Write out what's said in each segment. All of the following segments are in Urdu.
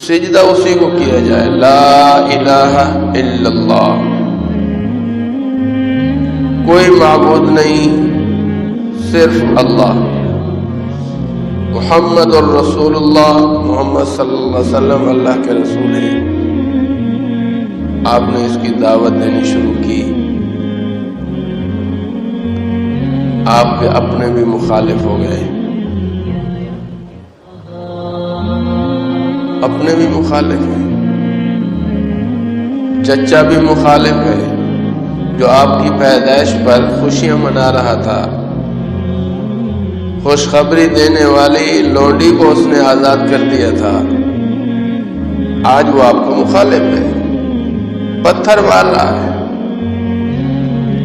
سجدہ اسی کو کیا جائے، لا الہ الا اللہ، کوئی معبود نہیں صرف اللہ، محمد الرسول اللہ، محمد صلی اللہ علیہ وسلم اللہ کے رسول ہیں۔ آپ نے اس کی دعوت دینی شروع کی، آپ کے اپنے بھی مخالف ہو گئے، اپنے بھی مخالف ہیں، چچا بھی مخالف ہے جو آپ کی پیدائش پر خوشیاں منا رہا تھا، خوشخبری دینے والی لونڈی کو اس نے آزاد کر دیا تھا، آج وہ آپ کو مخالف ہے، پتھر مار رہا ہے۔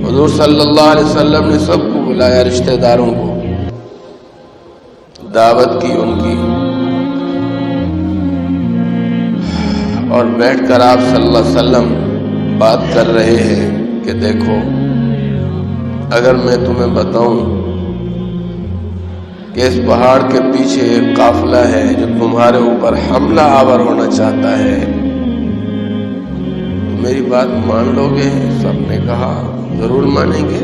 حضور صلی اللہ علیہ وسلم نے سب کو بلایا، رشتہ داروں کو دعوت کی ان کی، اور بیٹھ کر آپ صلی اللہ علیہ وسلم بات کر رہے ہیں کہ دیکھو، اگر میں تمہیں بتاؤں کہ اس پہاڑ کے پیچھے ایک قافلہ ہے جو تمہارے اوپر حملہ آور ہونا چاہتا ہے، تو میری بات مان لو گے؟ سب نے کہا ضرور مانیں گے،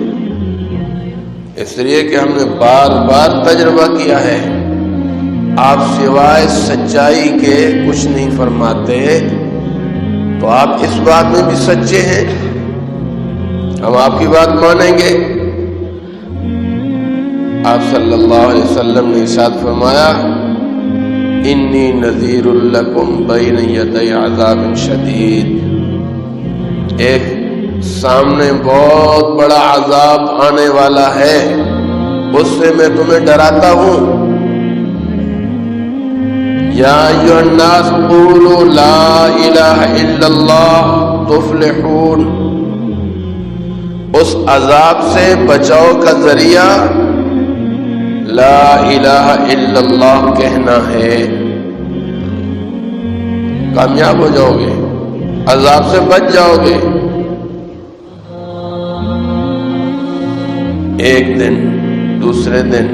اس لیے کہ ہم نے بار بار تجربہ کیا ہے، آپ سوائے سچائی کے کچھ نہیں فرماتے، تو آپ اس بات میں بھی سچے ہیں، ہم آپ کی بات مانیں گے۔ آپ صلی اللہ علیہ وسلم نے ارشاد فرمایا، انی نذیر لکم بین یدی عذاب شدید، ایک سامنے بہت بڑا عذاب آنے والا ہے، اس سے میں تمہیں ڈراتا ہوں۔ یا ایھا الناس قولوا لا الہ الا اللہ تفلحون، اس عذاب سے بچاؤ کا ذریعہ لا الہ الا اللہ کہنا ہے، کامیاب ہو جاؤ گے، عذاب سے بچ جاؤ گے۔ ایک دن، دوسرے دن،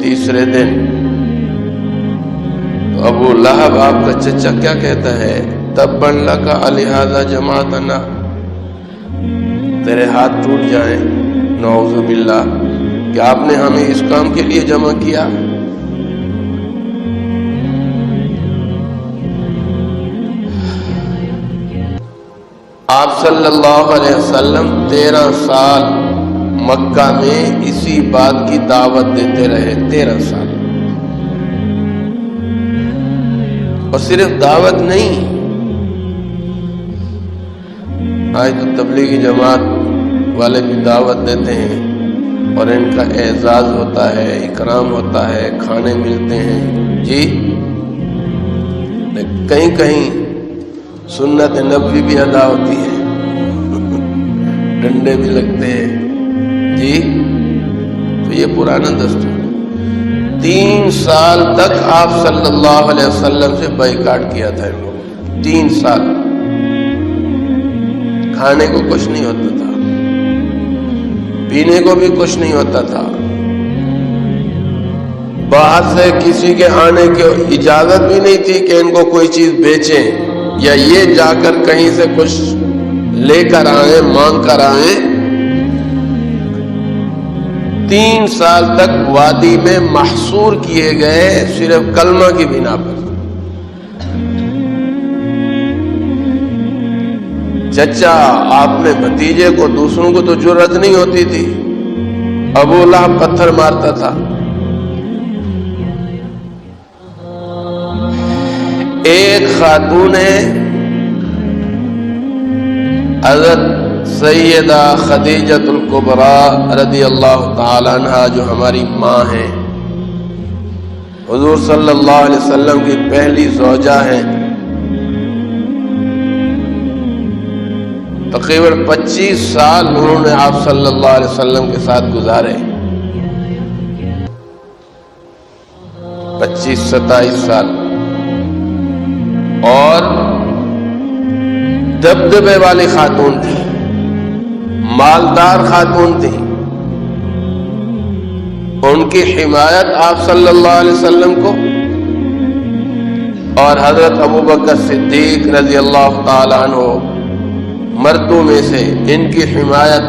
تیسرے دن، تو ابو لہب آپ کا چچا کیا کہتا ہے؟ تبا لک لہذا جمعتنا، تیرے ہاتھ ٹوٹ جائیں، نعوذ باللہ، کہ آپ نے ہمیں اس کام کے لیے جمع کیا۔ آپ صلی اللہ علیہ وسلم 13 سال مکہ میں اسی بات کی دعوت دیتے رہے، 13 سال، اور صرف دعوت نہیں، آج تو تبلیغی جماعت والے بھی دعوت دیتے ہیں اور ان کا اعزاز ہوتا ہے، اکرام ہوتا ہے، کھانے ملتے ہیں، جی کہیں کہیں سنت نبوی بھی ادا ہوتی ہے، ڈنڈے بھی لگتے ہیں، جی تو یہ پرانا دستور۔ 3 سال تک آپ صلی اللہ علیہ وسلم سے بائیکاٹ کیا تھا ان لوگوں نے، 3 سال کھانے کو کچھ نہیں ہوتا تھا، پینے کو بھی کچھ نہیں ہوتا تھا، باہر سے کسی کے آنے کی اجازت بھی نہیں تھی کہ ان کو کوئی چیز بیچیں یا یہ جا کر کہیں سے کچھ لے کر آئیں، مانگ کر آئیں۔ 3 سال تک وادی میں محصور کیے گئے، صرف کلمہ کی بنا پر۔ چچا آپ نے بھتیجے کو، دوسروں کو تو جرأت نہیں ہوتی تھی، ابو لہب پتھر مارتا تھا۔ ایک خاتون ہے حضرت سیدہ خدیجۃ الکبریٰ رضی اللہ تعالی عنہا، جو ہماری ماں ہیں، حضور صلی اللہ علیہ وسلم کی پہلی زوجہ ہیں، تقریباً 25 سال انہوں نے آپ صلی اللہ علیہ وسلم کے ساتھ گزارے، 25-27 سال، اور دبدبے والی خاتون تھی، مالدار خاتون تھی، ان کی حمایت آپ صلی اللہ علیہ وسلم کو اور حضرت ابو بکر صدیق رضی اللہ تعالیٰ عنہ مردوں میں سے، ان کی حمایت،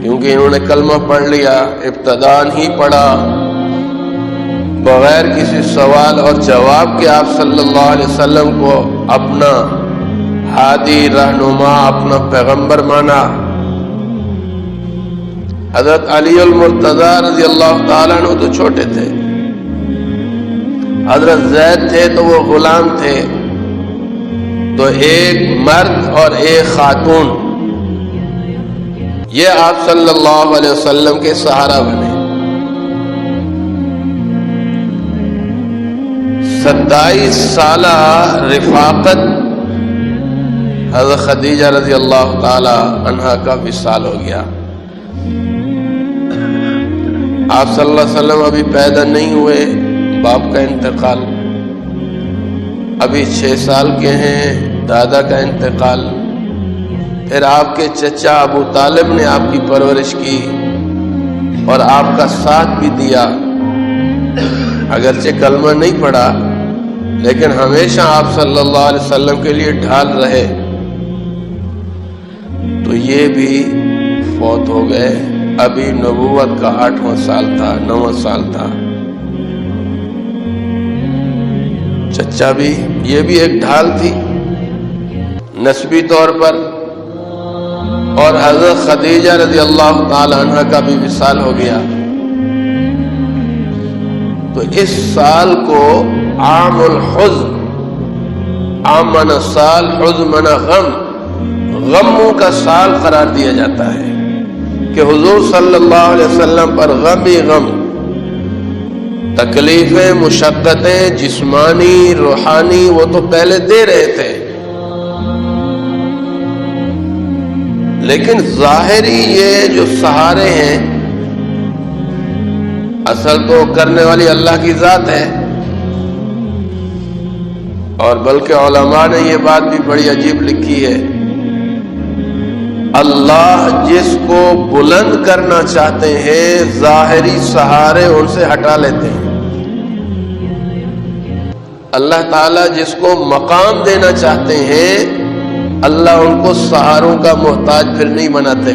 کیونکہ انہوں نے کلمہ پڑھ لیا، ابتداءً ہی پڑھا، بغیر کسی سوال اور جواب کے آپ صلی اللہ علیہ وسلم کو اپنا ہادی، رہنما، اپنا پیغمبر مانا۔ حضرت علی المرتضی رضی اللہ تعالیٰ عنہ تو چھوٹے تھے، حضرت زید تھے تو وہ غلام تھے، تو ایک مرد اور ایک خاتون یہ آپ صلی اللہ علیہ وسلم کے سہارا بنے۔ 27 سالہ رفاقت حضرت خدیجہ رضی اللہ تعالی عنہا کا وصال ہو گیا۔ آپ صلی اللہ علیہ وسلم ابھی پیدا نہیں ہوئے، باپ کا انتقال، ابھی 6 سال کے ہیں، دادا کا انتقال، پھر آپ کے چچا ابو طالب نے آپ کی پرورش کی اور آپ کا ساتھ بھی دیا، اگرچہ کلمہ نہیں پڑھا لیکن ہمیشہ آپ صلی اللہ علیہ وسلم کے لیے ڈھال رہے۔ تو یہ بھی فوت ہو گئے، ابھی نبوت کا 8واں سال تھا، 9واں سال تھا۔ چچا بھی، یہ بھی ایک ڈھال تھی نسبی طور پر، اور حضرت خدیجہ رضی اللہ تعالی عنہ کا بھی وصال ہو گیا۔ تو اس سال کو عام الحزن، عام منا سال، حزن منا غم، غموں کا سال قرار دیا جاتا ہے کہ حضور صلی اللہ علیہ وسلم پر غم ہی غم، تکلیفیں، مشقتیں جسمانی، روحانی وہ تو پہلے دے رہے تھے، لیکن ظاہری یہ جو سہارے ہیں، اصل تو کرنے والی اللہ کی ذات ہے۔ اور بلکہ علماء نے یہ بات بھی بڑی عجیب لکھی ہے، اللہ جس کو بلند کرنا چاہتے ہیں ظاہری سہارے ان سے ہٹا لیتے ہیں، اللہ تعالیٰ جس کو مقام دینا چاہتے ہیں اللہ ان کو سہاروں کا محتاج پھر نہیں بناتے۔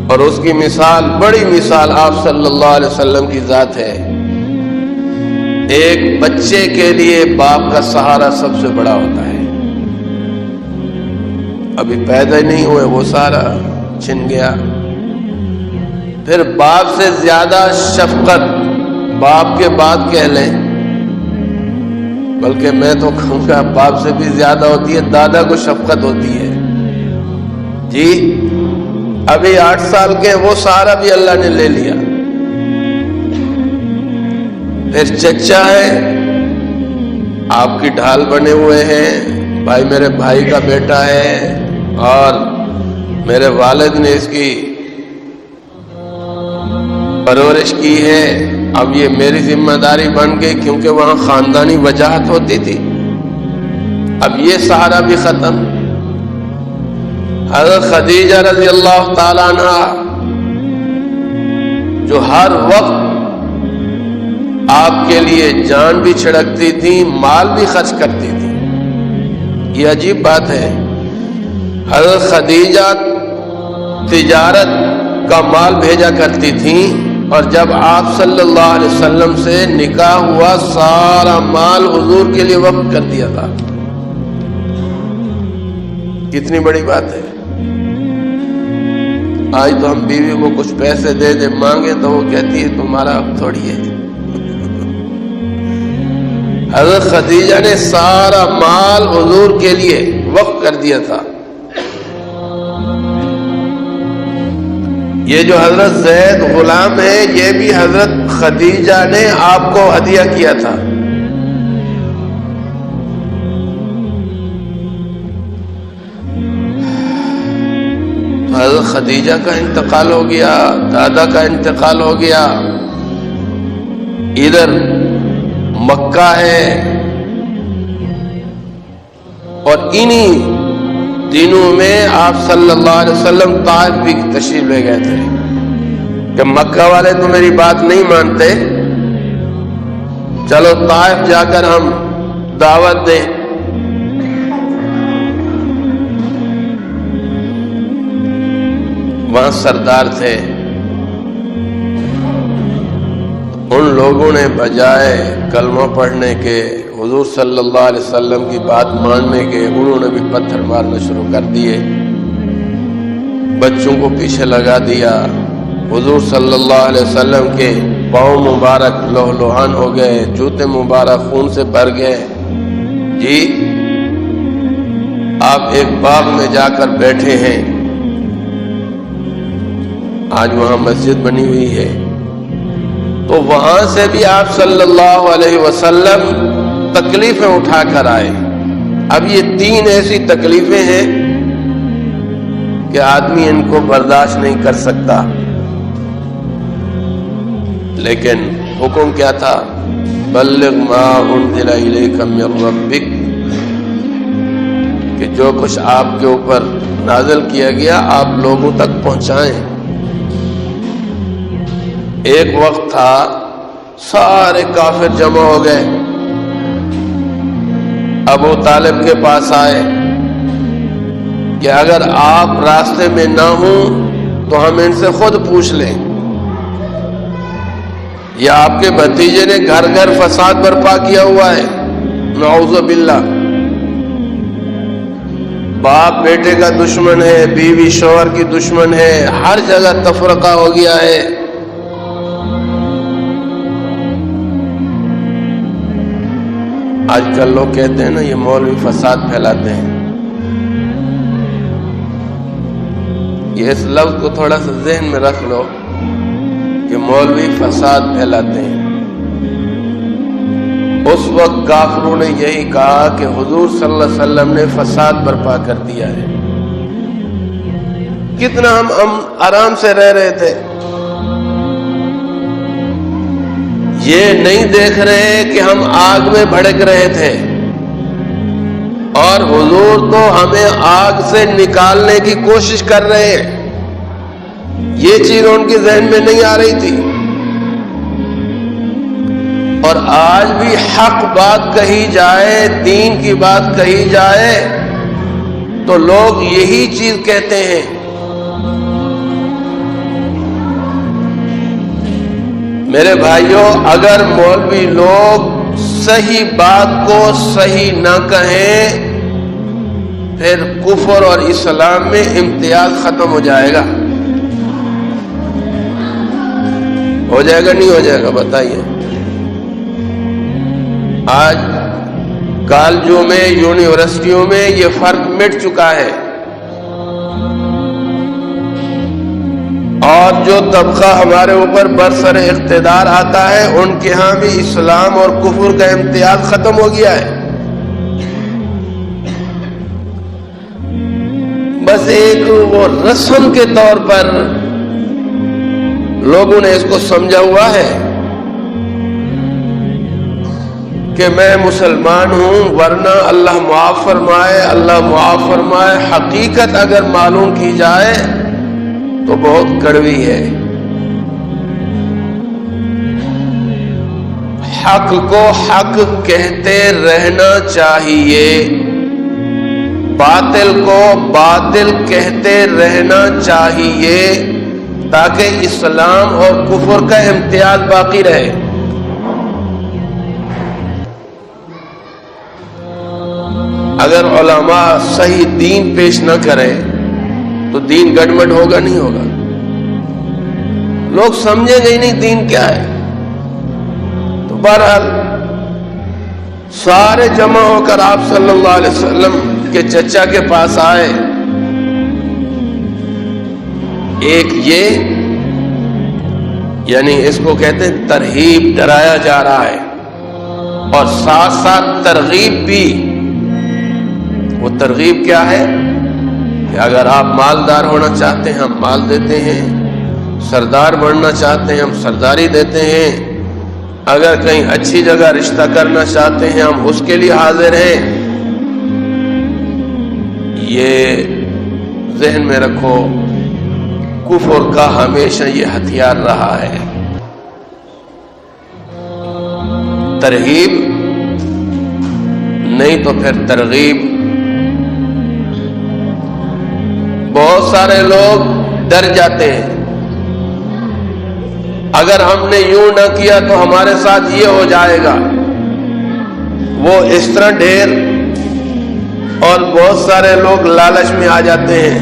اور اس کی مثال، بڑی مثال آپ صلی اللہ علیہ وسلم کی ذات ہے۔ ایک بچے کے لیے باپ کا سہارا سب سے بڑا ہوتا ہے، ابھی پیدا ہی نہیں ہوئے وہ سہارا چھن گیا، پھر باپ سے زیادہ شفقت باپ کے بعد کہہ لیں، بلکہ میں تو کہوں گا باپ سے بھی زیادہ ہوتی ہے، دادا کو شفقت ہوتی ہے۔ جی ابھی 8 سال کے وہ سہارا بھی اللہ نے لے لیا۔ پھر چچا ہے، آپ کی ڈھال بنے ہوئے ہیں، بھائی میرے بھائی کا بیٹا ہے اور میرے والد نے اس کی پرورش کی ہے، اب یہ میری ذمہ داری بن گئی، کیونکہ وہاں خاندانی وجاہت ہوتی تھی، اب یہ سہارا بھی ختم۔ حضرت خدیجہ رضی اللہ تعالیٰ عنہ جو ہر وقت آپ کے لیے جان بھی چھڑکتی تھی، مال بھی خرچ کرتی تھی، یہ عجیب بات ہے۔ حضرت خدیجہ تجارت کا مال بھیجا کرتی تھیں، اور جب آپ صلی اللہ علیہ وسلم سے نکاح ہوا سارا مال حضور کے لیے وقف کر دیا تھا۔ کتنی بڑی بات ہے۔ آج تو ہم بیوی کو کچھ پیسے دے دے مانگے تو وہ کہتی ہے تمہارا اب تھوڑی ہے۔ حضرت خدیجہ نے سارا مال حضور کے لیے وقف کر دیا تھا۔ یہ جو حضرت زید غلام ہے یہ بھی حضرت خدیجہ نے آپ کو ہدیہ کیا تھا۔ حضرت خدیجہ کا انتقال ہو گیا، دادا کا انتقال ہو گیا، ادھر مکہ ہے، اور انہی دنوں میں آپ صلی اللہ علیہ وسلم طائف بھی تشریف لے گئے تھے کہ مکہ والے تو میری بات نہیں مانتے، چلو طائف جا کر ہم دعوت دیں۔ وہاں سردار تھے، ان لوگوں نے بجائے کلمہ پڑھنے کے، حضور صلی اللہ علیہ وسلم کی بات ماننے کے، انہوں نے بھی پتھر مارنا شروع کر دیے، بچوں کو پیچھے لگا دیا۔ حضور صلی اللہ علیہ وسلم کے پاؤں مبارک لہلہان ہو گئے، جوتے مبارک خون سے بھر گئے۔ جی آپ ایک باغ میں جا کر بیٹھے ہیں، آج وہاں مسجد بنی ہوئی ہے، تو وہاں سے بھی آپ صلی اللہ علیہ وسلم تکلیفیں اٹھا کر آئے۔ اب یہ 3 ایسی تکلیفیں ہیں کہ آدمی ان کو برداشت نہیں کر سکتا، لیکن حکم کیا تھا؟ بلغ ما انزل الیک من ربک، کہ جو کچھ آپ کے اوپر نازل کیا گیا آپ لوگوں تک پہنچائیں۔ ایک وقت تھا سارے کافر جمع ہو گئے، ابو طالب کے پاس آئے کہ اگر آپ راستے میں نہ ہوں تو ہم ان سے خود پوچھ لیں، یا آپ کے بھتیجے نے گھر گھر فساد برپا کیا ہوا ہے، نعوذ باللہ، باپ بیٹے کا دشمن ہے، بیوی شوہر کی دشمن ہے، ہر جگہ تفرقہ ہو گیا ہے۔ آج کل لوگ کہتے ہیں نا یہ مولوی فساد پھیلاتے ہیں، یہ اس لفظ کو تھوڑا سا ذہن میں رکھ لو کہ مولوی فساد پھیلاتے ہیں۔ اس وقت کافروں نے یہی کہا کہ حضور صلی اللہ علیہ وسلم نے فساد برپا کر دیا ہے۔ کتنا ہم آرام سے رہ رہے تھے، یہ نہیں دیکھ رہے کہ ہم آگ میں بھڑک رہے تھے، اور حضور تو ہمیں آگ سے نکالنے کی کوشش کر رہے ہیں۔ یہ چیز ان کے ذہن میں نہیں آ رہی تھی۔ اور آج بھی حق بات کہی جائے، دین کی بات کہی جائے تو لوگ یہی چیز کہتے ہیں۔ میرے بھائیوں، اگر مولوی لوگ صحیح بات کو صحیح نہ کہیں پھر کفر اور اسلام میں امتیاز ختم ہو جائے گا۔ ہو جائے گا نہیں ہو جائے گا بتائیے؟ آج کالجوں میں، یونیورسٹیوں میں یہ فرق مٹ چکا ہے، اور جو طبقہ ہمارے اوپر برسر اقتدار آتا ہے ان کے ہاں بھی اسلام اور کفر کا امتیاز ختم ہو گیا ہے۔ بس ایک وہ رسم کے طور پر لوگوں نے اس کو سمجھا ہوا ہے کہ میں مسلمان ہوں، ورنہ اللہ معاف فرمائے، اللہ معاف فرمائے۔ حقیقت اگر معلوم کی جائے تو بہت کڑوی ہے۔ حق کو حق کہتے رہنا چاہیے، باطل کو باطل کہتے رہنا چاہیے، تاکہ اسلام اور کفر کا امتیاز باقی رہے۔ اگر علماء صحیح دین پیش نہ کریں تو دین گڑبڑ ہوگا نہیں ہوگا؟ لوگ سمجھیں گے ہی نہیں دین کیا ہے۔ تو بہرحال سارے جمع ہو کر آپ صلی اللہ علیہ وسلم کے چچا کے پاس آئے۔ ایک یہ، یعنی اس کو کہتے ہیں ترہیب، ڈرایا جا رہا ہے، اور ساتھ ساتھ ترغیب بھی۔ وہ ترغیب کیا ہے کہ اگر آپ مالدار ہونا چاہتے ہیں ہم مال دیتے ہیں، سردار بننا چاہتے ہیں ہم سرداری دیتے ہیں، اگر کہیں اچھی جگہ رشتہ کرنا چاہتے ہیں ہم اس کے لیے حاضر ہیں۔ یہ ذہن میں رکھو، کفر کا ہمیشہ یہ ہتھیار رہا ہے۔ ترغیب، نہیں تو پھر ترغیب۔ بہت سارے لوگ ڈر جاتے ہیں، اگر ہم نے یوں نہ کیا تو ہمارے ساتھ یہ ہو جائے گا، وہ اس طرح ڈھیر، اور بہت سارے لوگ لالچ میں آ جاتے ہیں،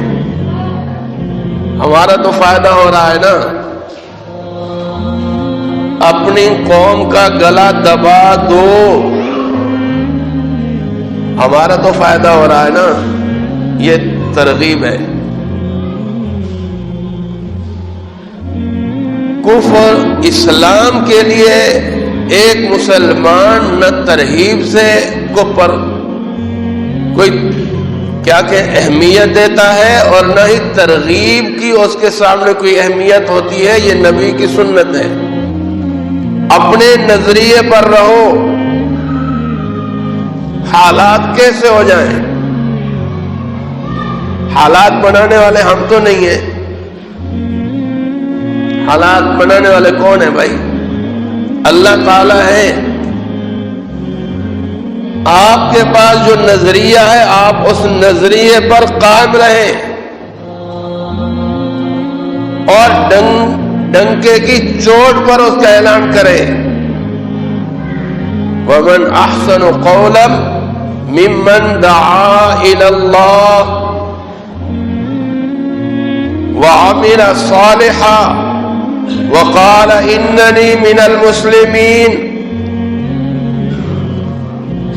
ہمارا تو فائدہ ہو رہا ہے نا، اپنی قوم کا گلا دبا دو، ہمارا تو فائدہ ہو رہا ہے نا، یہ ترغیب ہے۔ کفر اسلام کے لیے ایک مسلمان نہ ترغیب سے کفر کوئی کیا کہ اہمیت دیتا ہے، اور نہ ہی ترغیب کی اس کے سامنے کوئی اہمیت ہوتی ہے، یہ نبی کی سنت ہے۔ اپنے نظریے پر رہو، حالات کیسے ہو جائیں، حالات بنانے والے ہم تو نہیں ہیں، حالات بنانے والے کون ہیں بھائی؟ اللہ تعالی ہے۔ آپ کے پاس جو نظریہ ہے آپ اس نظریے پر قائم رہیں، اور ڈنکے کی چوٹ پر اس کا اعلان کریں۔ وَمَنْ أَحْسَنُ قَوْلًا مِّمَّنْ دَعَا إِلَى اللَّهِ وَعَمِلَ صَالِحًا وَقَالَ إِنَّنِي مِنَ الْمُسْلِمِينَ۔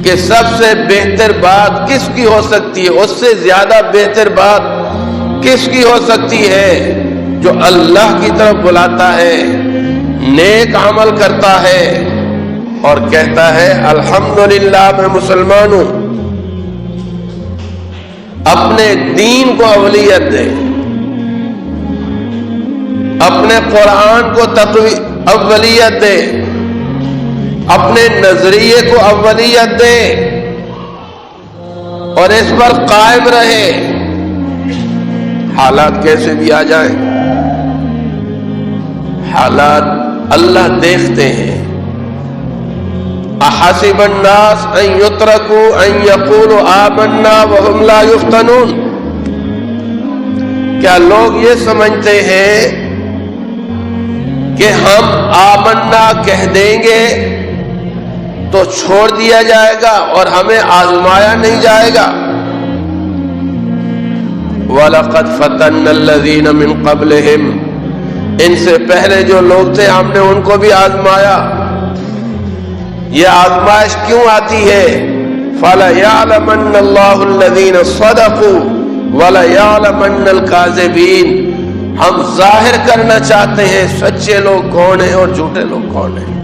کہ سب سے بہتر بات کس کی ہو سکتی ہے، اس سے زیادہ بہتر بات کس کی ہو سکتی ہے، جو اللہ کی طرف بلاتا ہے، نیک عمل کرتا ہے اور کہتا ہے الحمدللہ میں مسلمان ہوں۔ اپنے دین کو اولیت دے، اپنے قرآن کو اولیت دے، اپنے نظریے کو اولیت دے، اور اس پر قائم رہے، حالات کیسے بھی آ جائیں۔ حالات اللہ دیکھتے ہیں۔ احسب الناس ان يتركوا ان يقولوا آمنا وهم لا يفتنون۔ کیا لوگ یہ سمجھتے ہیں کہ ہم آمنا کہہ دیں گے تو چھوڑ دیا جائے گا اور ہمیں آزمایا نہیں جائے گا؟ وَلَقَدْ فَتَنَّا الَّذِينَ مِن قَبْلِهِمْ، ان سے پہلے جو لوگ تھے ہم نے ان کو بھی آزمایا۔ یہ آزمائش کیوں آتی ہے؟ فَلَيَعْلَمَنَّ اللَّهُ الَّذِينَ صَدَقُوا وَلَيَعْلَمَنَّ الْكَاذِبِينَ۔ ہم ظاہر کرنا چاہتے ہیں سچے لوگ کون ہیں اور جھوٹے لوگ کون ہیں۔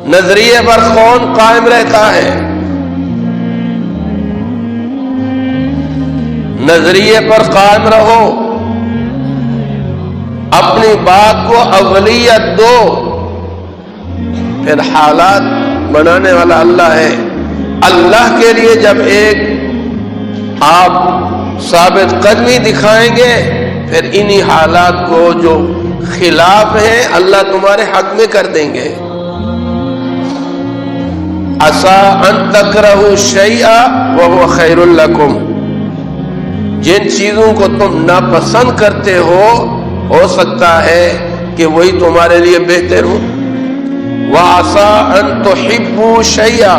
نظریے پر کون قائم رہتا ہے؟ نظریے پر قائم رہو، اپنی بات کو اولیت دو، پھر حالات بنانے والا اللہ ہے۔ اللہ کے لیے جب ایک آپ ثابت قدمی دکھائیں گے، پھر انہی حالات کو جو خلاف ہیں اللہ تمہارے حق میں کر دیں گے۔ عسیٰ ان تکرہوا شیئا وہو خیر لکم، جن چیزوں کو تم ناپسند کرتے ہو سکتا ہے کہ وہی تمہارے لیے بہتر ہو۔ وعسیٰ ان تحبوا شیئا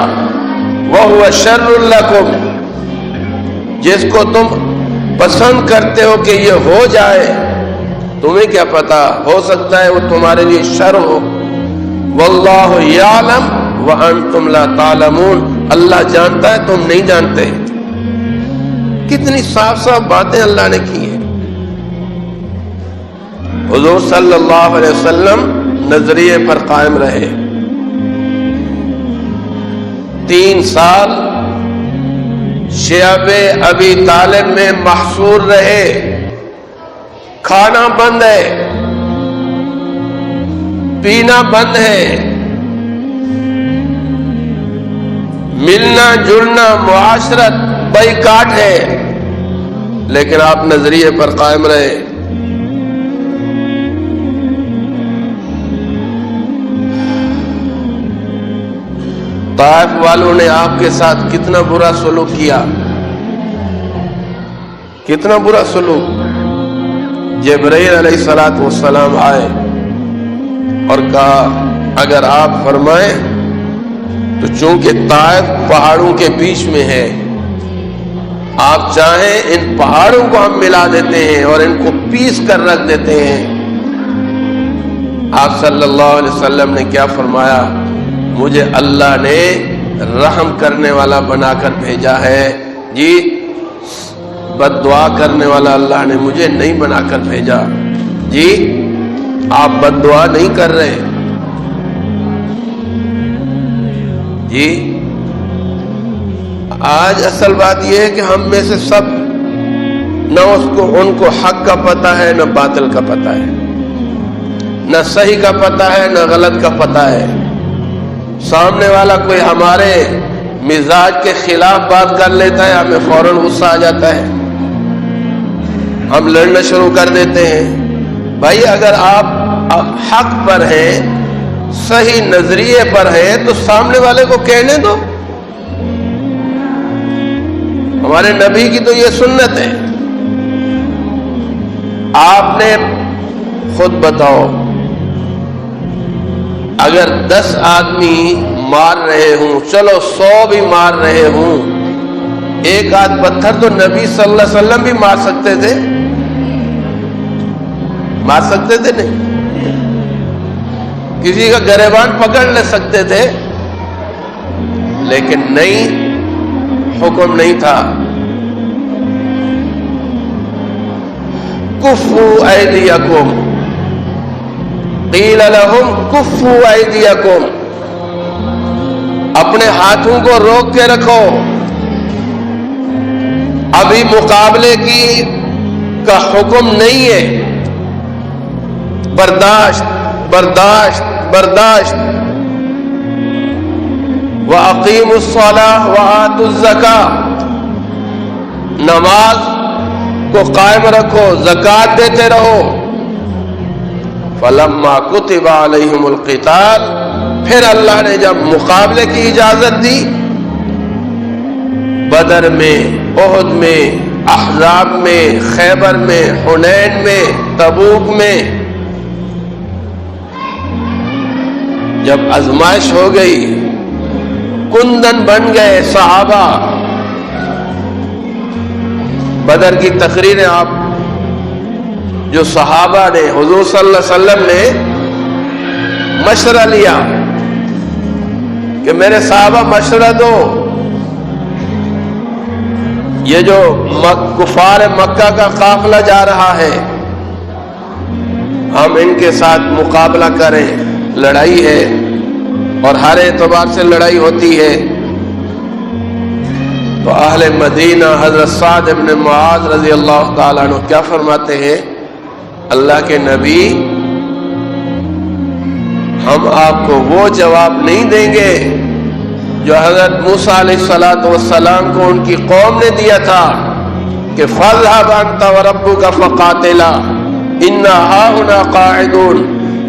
وہو شر لکم، جس کو تم پسند کرتے ہو کہ یہ ہو جائے، تمہیں کیا پتا، ہو سکتا ہے وہ تمہارے لیے شر ہو۔ واللہ یعلم وانتم لا تعلمون، اللہ جانتا ہے تم نہیں جانتے۔ کتنی صاف صاف باتیں اللہ نے کی ہیں۔ حضور صلی اللہ علیہ وسلم نظریے پر قائم رہے، 3 سال شعب ابی طالب میں محصور رہے، کھانا بند ہے، پینا بند ہے، ملنا جلنا معاشرت بائیکاٹ ہے، لیکن آپ نظریے پر قائم رہے۔ طائف والوں نے آپ کے ساتھ کتنا برا سلوک کیا، کتنا برا سلوک۔ جبرائیل علیہ السلام آئے اور کہا اگر آپ فرمائیں تو چونکہ طائف پہاڑوں کے بیچ میں ہے، آپ چاہیں ان پہاڑوں کو ہم ملا دیتے ہیں اور ان کو پیس کر رکھ دیتے ہیں۔ آپ صلی اللہ علیہ وسلم نے کیا فرمایا؟ مجھے اللہ نے رحم کرنے والا بنا کر بھیجا ہے جی، بد دعا کرنے والا اللہ نے مجھے نہیں بنا کر بھیجا جی، آپ بد دعا نہیں کر رہے جی۔ آج اصل بات یہ ہے کہ ہم میں سے سب نہ ان کو حق کا پتہ ہے نہ باطل کا پتہ ہے، نہ صحیح کا پتہ ہے نہ غلط کا پتہ ہے۔ سامنے والا کوئی ہمارے مزاج کے خلاف بات کر لیتا ہے، ہمیں فوراً غصہ آ جاتا ہے، ہم لڑنا شروع کر دیتے ہیں۔ بھائی اگر آپ حق پر ہیں، صحیح نظریے پر ہیں، تو سامنے والے کو کہنے دو۔ ہمارے نبی کی تو یہ سنت ہے۔ آپ نے خود بتاؤ، اگر 10 آدمی مار رہے ہوں، چلو 100 بھی مار رہے ہوں، ایک آدھ پتھر تو نبی صلی اللہ علیہ وسلم بھی مار سکتے تھے، مار سکتے تھے نہیں؟ کسی کا گریبان پکڑ لے سکتے تھے، لیکن نہیں، حکم نہیں تھا۔ کفوا ایدیکم، قیل لہم کفوا ایدیکم، اپنے ہاتھوں کو روک کے رکھو، ابھی مقابلے کی کا حکم نہیں ہے، برداشت برداشت برداشت۔ وَأَقِيمُوا الصَّلَاةَ وَآتُوا الزَّكَاةَ، نماز کو قائم رکھو، زکوٰۃ دیتے رہو۔ فَلَمَّا كُتِبَ عَلَيْهِمُ الْقِتَالُ، پھر اللہ نے جب مقابلے کی اجازت دی، بدر میں، احد میں، احزاب میں، خیبر میں، حنین میں، تبوک میں، جب آزمائش ہو گئی، کندن بن گئے صحابہ۔ بدر کی تقریریں آپ جو صحابہ نے، حضور صلی اللہ علیہ وسلم نے مشورہ لیا کہ میرے صحابہ مشورہ دو، یہ جو کفار مکہ کا قافلہ جا رہا ہے، ہم ان کے ساتھ مقابلہ کریں، لڑائی ہے اور ہر اعتبار سے لڑائی ہوتی ہے۔ تو اہل مدینہ حضرت سعد بن معاذ رضی اللہ تعالیٰ عنہ کیا فرماتے ہیں؟ اللہ کے نبی، ہم آپ کو وہ جواب نہیں دیں گے جو حضرت موسیٰ علیہ السلام کو ان کی قوم نے دیا تھا کہ فَاذْهَبْ أَنْتَ وَرَبُّكَ فَقَاتِلَا إِنَّا هَاهُنَا قَاعِدُونَ،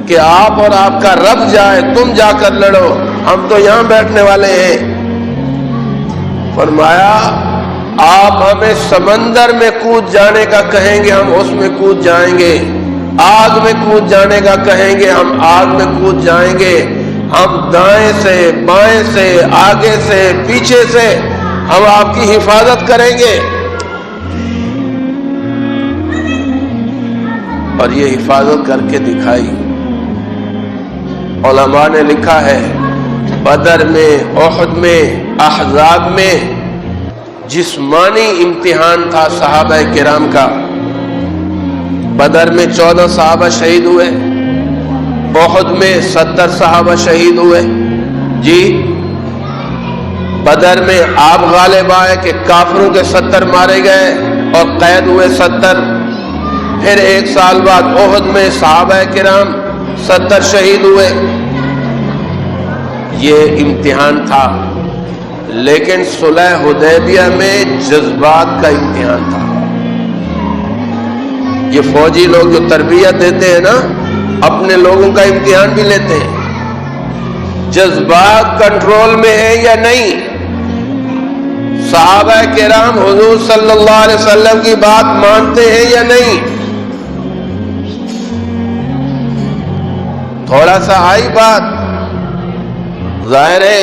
کہ آپ اور آپ کا رب جائے، تم جا کر لڑو، ہم تو یہاں بیٹھنے والے ہیں۔ فرمایا آپ ہمیں سمندر میں کود جانے کا کہیں گے، ہم اس میں کود جائیں گے، آگ میں کود جانے کا کہیں گے، ہم آگ میں کود جائیں گے، ہم دائیں سے بائیں سے آگے سے پیچھے سے ہم آپ کی حفاظت کریں گے۔ اور یہ حفاظت کر کے دکھائی۔ علماء نے لکھا ہے بدر میں، احد میں، احزاب میں جسمانی امتحان تھا صحابہ کرام کا۔ بدر میں 14 صحابہ شہید ہوئے، احد میں 70 صحابہ شہید ہوئے جی۔ بدر میں آپ غالب آئے کہ کافروں کے 70 مارے گئے اور قید ہوئے 70۔ پھر 1 سال بعد احد میں صحابہ کرام 70 شہید ہوئے۔ یہ امتحان تھا، لیکن صلح حدیبیہ میں جذبات کا امتحان تھا۔ یہ فوجی لوگ جو تربیت دیتے ہیں نا، اپنے لوگوں کا امتحان بھی لیتے ہیں۔ جذبات کنٹرول میں ہیں یا نہیں؟ صحابہ کرام حضور صلی اللہ علیہ وسلم کی بات مانتے ہیں یا نہیں؟ تھوڑا سا آئی بات، ظاہر ہے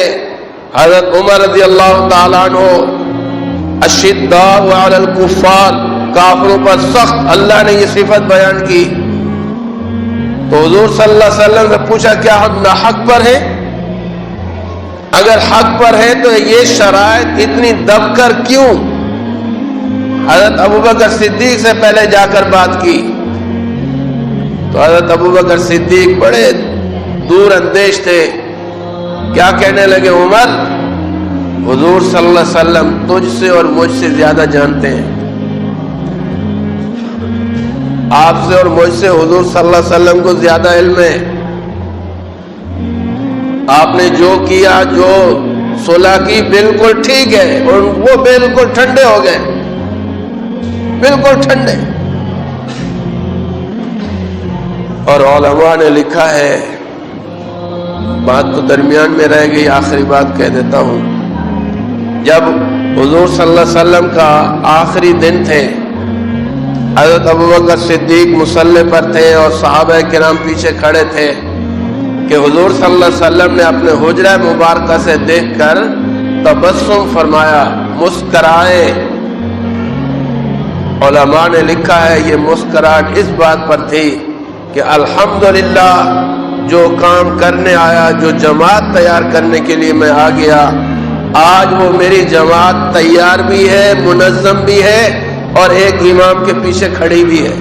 حضرت عمر رضی اللہ تعالیٰ عنہ اشداء علی الکفار، کافروں پر سخت اللہ نے یہ صفت بیان کی، تو حضور صلی اللہ علیہ وسلم نے پوچھا کیا ہم ناحق پر ہیں؟ اگر حق پر ہے تو یہ شرائط اتنی دب کر کیوں؟ حضرت ابوبکر صدیق سے پہلے جا کر بات کی تو حضرت ابوبکر صدیق بڑے دور اندیش تھے، کیا کہنے لگے؟ عمر، حضور صلی اللہ علیہ وسلم تجھ سے اور مجھ سے زیادہ جانتے ہیں، آپ سے اور مجھ سے حضور صلی اللہ علیہ وسلم کو زیادہ علم ہے، آپ نے جو کیا، جو صلح کی بالکل ٹھیک ہے، اور وہ بالکل ٹھنڈے ہو گئے، بالکل ٹھنڈے۔ اور علماء نے لکھا ہے، بات تو درمیان میں رہ گئی، آخری بات کہہ دیتا ہوں، جب حضور صلی اللہ علیہ وسلم کا آخری دن تھے، حضرت ابوبکر صدیق مصلی پر تھے اور صحابہ کرام پیچھے کھڑے تھے کہ حضور صلی اللہ علیہ وسلم نے اپنے حجرہ مبارکہ سے دیکھ کر تبسم فرمایا، مسکرائے۔ علماء نے لکھا ہے یہ مسکراہٹ اس بات پر تھی کہ الحمدللہ جو کام کرنے آیا، جو جماعت تیار کرنے کے لیے میں آ گیا، آج وہ میری جماعت تیار بھی ہے، منظم بھی ہے، اور ایک امام کے پیچھے کھڑی بھی ہے۔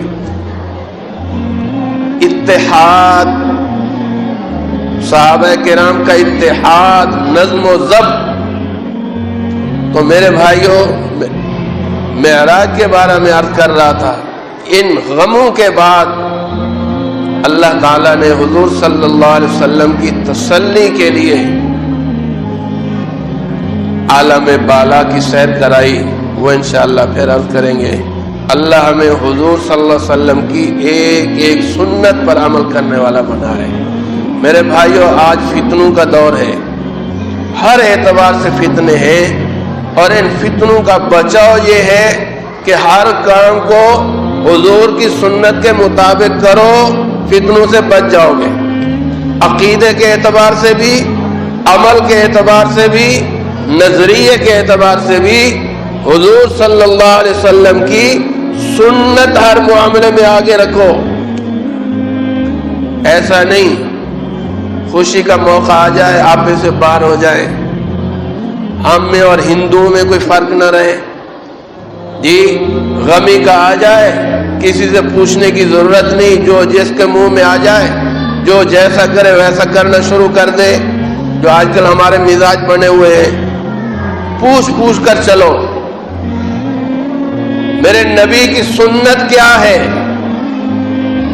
اتحاد، صحابہ کرام کا اتحاد، نظم و ضبط۔ تو میرے بھائیوں، معراج کے بارے میں عرض کر رہا تھا، ان غموں کے بعد اللہ تعالیٰ نے حضور صلی اللہ علیہ وسلم کی تسلی کے لیے عالم بالا کی سیر کرائی، وہ انشاءاللہ پھر عرض کریں گے۔ اللہ ہمیں حضور صلی اللہ علیہ وسلم کی ایک ایک سنت پر عمل کرنے والا بنائے۔ میرے بھائیوں، آج فتنوں کا دور ہے، ہر اعتبار سے فتنے ہیں، اور ان فتنوں کا بچاؤ یہ ہے کہ ہر کام کو حضور کی سنت کے مطابق کرو، فتنوں سے بچ جاؤ گے۔ عقیدے کے اعتبار سے بھی، عمل کے اعتبار سے بھی، نظریے کے اعتبار سے بھی حضور صلی اللہ علیہ وسلم کی سنت ہر معاملے میں آگے رکھو۔ ایسا نہیں خوشی کا موقع آ جائے آپ میں سے باہر ہو جائے، ہم میں اور ہندوؤں میں کوئی فرق نہ رہے، جی غمی کا آ جائے کسی سے پوچھنے کی ضرورت نہیں، جو جس کے منہ میں آ جائے، جو جیسا کرے ویسا کرنا شروع کر دے، جو آج کل ہمارے مزاج بنے ہوئے ہیں، پوچھ پوچھ کر چلو۔ میرے نبی کی سنت کیا ہے،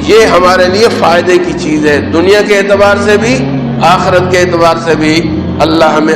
یہ ہمارے لیے فائدے کی چیز ہے، دنیا کے اعتبار سے بھی، آخرت کے اعتبار سے بھی۔ اللہ ہمیں